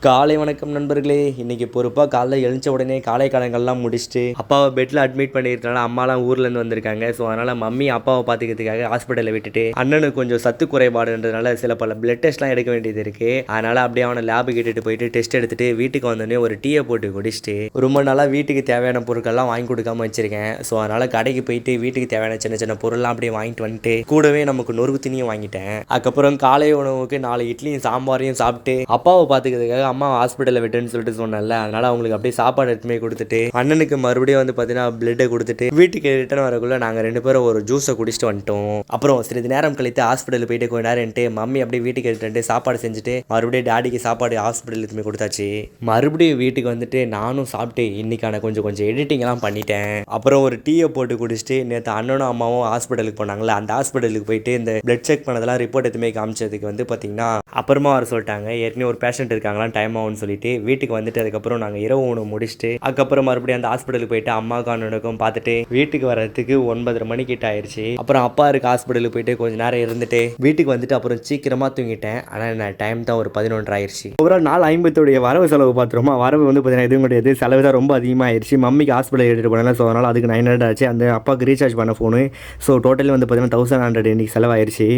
காலை வணக்கம் நண்பர்களே. இன்னைக்கு பொறுப்பாக காலைல எழுந்த உடனே காலை கடன்கள்லாம் முடிச்சுட்டு அப்பாவை பெட்டில் அட்மிட் பண்ணியிருக்கனால அம்மாலாம் ஊர்லேருந்து வந்திருக்காங்க. ஸோ அதனால் மம்மி அப்பாவை பார்த்துக்கிறதுக்காக ஹாஸ்பிட்டலில் விட்டுட்டு அண்ணனுக்கு கொஞ்சம் சத்து குறைபாடுன்றதுனால சில பல பிளட் டெஸ்ட்லாம் எடுக்க வேண்டியது இருக்குது. அதனால் அப்படியே அவனை லேபு கிட்டுட்டு போயிட்டு டெஸ்ட் எடுத்துட்டு வீட்டுக்கு வந்தோடனே ஒரு டீயை போட்டு குடிச்சிட்டு ரொம்ப நாளாக வீட்டுக்கு தேவையான பொருட்கள்லாம் வாங்கி கொடுக்காம வச்சிருக்கேன். ஸோ அதனால் கடைக்கு போயிட்டு வீட்டுக்கு தேவையான சின்ன சின்ன பொருள்லாம் அப்படியே வாங்கிட்டு வந்துட்டு கூடவே நமக்கு நொறுக்கு தண்ணியும் வாங்கிட்டேன். அதுக்கப்புறம் காலை உணவுக்கு 4 இட்லியும் சாம்பாரையும் சாப்பிட்டு அப்பாவை பார்த்துக்கிறதுக்காக அம்மா ஹாஸ்பிட்டலில் விட்டுன்னு சொல்லிட்டு சொன்னேன்ல, அதனால அவங்களுக்கு அப்படியே சாப்பாடு எடுத்துமே கொடுத்துட்டு அண்ணனுக்கு மறுபடியும் வந்து பார்த்தீங்கன்னா பிளட்டை கொடுத்துட்டு வீட்டுக்கு ரிட்டர்ன் வரக்குள்ள நாங்கள் 2 பேரும் ஒரு ஜூஸை குடிச்சிட்டு வந்துட்டோம். அப்புறம் சிறிது நேரம் கழித்து ஹாஸ்பிட்டல் போயிட்டு கொஞ்ச நேரம்ட்டு மம்மி அப்படியே வீட்டுக்கு ரிட்டர்ன் சாப்பாடு செஞ்சுட்டு மறுபடியும் டாடிக்கு சாப்பாடு ஹாஸ்பிட்டல் எடுத்துமே கொடுத்தாச்சு. மறுபடியும் வீட்டுக்கு வந்துட்டு நானும் சாப்பிட்டு இன்னைக்கான கொஞ்சம் எடிட்டிங்லாம் பண்ணிட்டேன். அப்புறம் ஒரு டீயை போட்டு குடிச்சிட்டு நேற்று அண்ணனும் அம்மாவும் ஹாஸ்பிட்டலுக்கு போனாங்களே, அந்த ஹாஸ்பிட்டலுக்கு போயிட்டு இந்த பிளட் செக் பண்ணதெல்லாம் ரிப்போர்ட் எதுவுமே காமிச்சதுக்கு வந்து பார்த்தீங்கன்னா அப்புறமா வர சொல்லிட்டாங்க. ஏற்கனவே ஒரு பேஷண்ட் இருக்காங்களாம், டைம் ஆகும்னு சொல்லிட்டு வீட்டுக்கு வந்துட்டு அதுக்கப்புறம் நாங்கள் இரவு உணவு முடிச்சுட்டு அதுக்கப்புறம் மறுபடியும் அந்த ஹாஸ்பிட்டலுக்கு போயிட்டு அம்மாவுக்கு அண்ணனுக்கும் பார்த்துட்டு வீட்டுக்கு வர்றதுக்கு 9:30 மணிக்கிட்ட ஆயிடுச்சு. அப்புறம் அப்பா இருக்க ஹாஸ்பிட்டலுக்கு போயிட்டு கொஞ்ச நேரம் இருந்துட்டு வீட்டுக்கு வந்துட்டு அப்புறம் சீக்கிரமாக தூங்கிட்டேன். ஆனால் நான் டைம் தான் ஒரு 11 ஆயிடுச்சு. ஒரு 4:50 வரவு செலவு பார்த்துருமா, வரவு வந்து பார்த்தீங்கன்னா எதுவும் கிடையாது, செலவு தான் ரொம்ப அதிகமாக ஆயிடுச்சு. மம்மிக்கு ஹாஸ்பிட்டல் எடுத்துகிட்டு போனால, ஸோ அதனால் அதுக்கு 900 ஆச்சு. அந்த அப்பாவுக்கு ரீசார்ஜ் பண்ண ஃபோனு. ஸோ டோட்டலி வந்து பார்த்தீங்கன்னா 1100 இன்னைக்கு செலவாயிருச்சு.